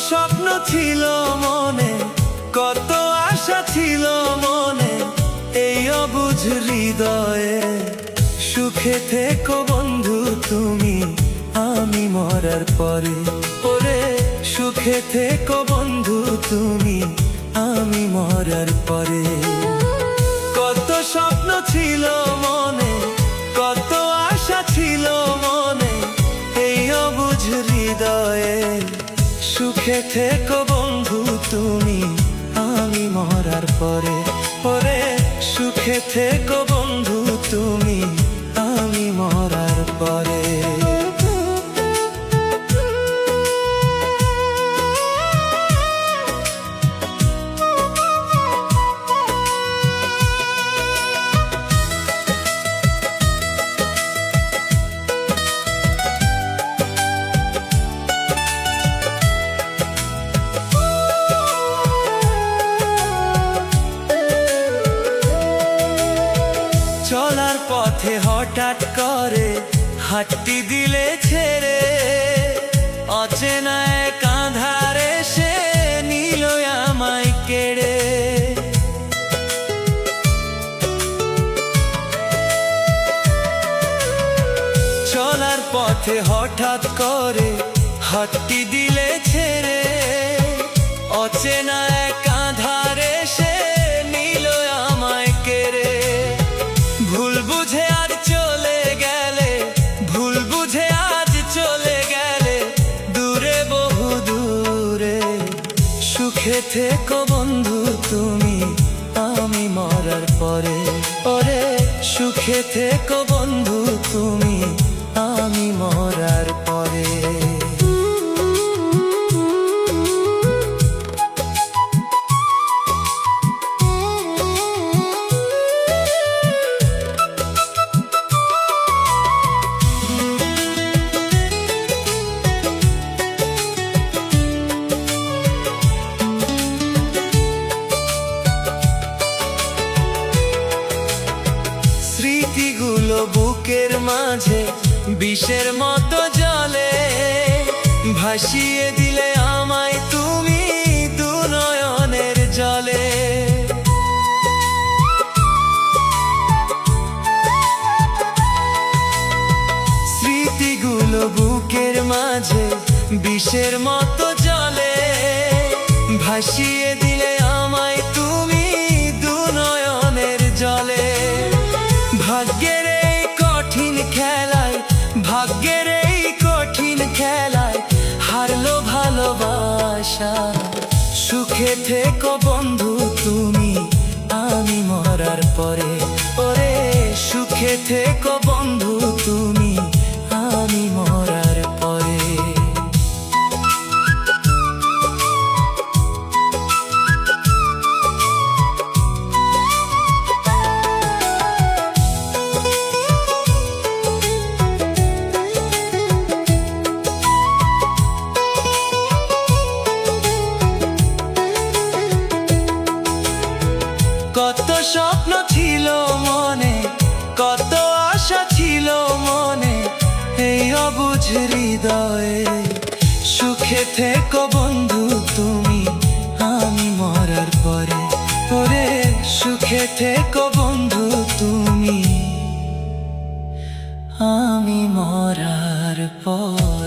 স্বপ্ন ছিল মনে, কত আশা ছিল মনে, এই অবুঝ হৃদয়ে। সুখে থেকো বন্ধু তুমি, আমি মরার পরে। ওরে সুখে থেকো বন্ধু তুমি, আমি মরার পরে। কত স্বপ্ন ছিল মনে, কত আশা ছিল মনে, এই অবুঝ হৃদয়ে। সুখে থেকো বন্ধু তুমি, আমি মরার পরে। ওরে সুখে থেকো বন্ধু তুমি, আমি মরার পরে। চলার পথে হঠাৎ করে হাতটি দিলে ছেড়ে, অচেনা এক আঁধারে সে নিল আমায় কেড়ে। চলার পথে হঠাৎ করে হাতটি দিলে ছেড়ে, অচেনা এক আঁধারে সে নিল আমায় কেড়ে। ভুল বুঝে আজ চলে গেলে, ভুল বুঝে আজ চলে গেলে, দূরে বহু দূরে। সুখে থেকো বন্ধু তুমি, আমি মরার পরে। ওরে সুখে থেকো বন্ধু তুমি, আমি মরার পরে। স্মৃতিগুলো বুকের মাঝে বিষের মতো জলে, ভাসিয়ে দিলে আমায় তুমি দু নয়নের জলে। স্মৃতিগুলো বুকের মাঝে বিষের মতো জলে, ভাসিয়ে দিলে আমায় তুমি দু নয়নের জলে। ভাগ্যের এই কঠিন খেলায়, ভাগ্যের এই কঠিন খেলায় হারলো ভালোবাসা। সুখে থেকো বন্ধু তুমি, আমি মরার পরে। ওরে সুখে থেকো বন্ধু তুমি, আমি মরার পরে। কত স্বপ্ন ছিল মনে, কত আশা ছিল মনে, এই অবুঝ হৃদয়ে। সুখে থেকো বন্ধু তুমি, আমি মরার পরে। ওরে সুখে থেকো বন্ধু তুমি, আমি মরার পরে।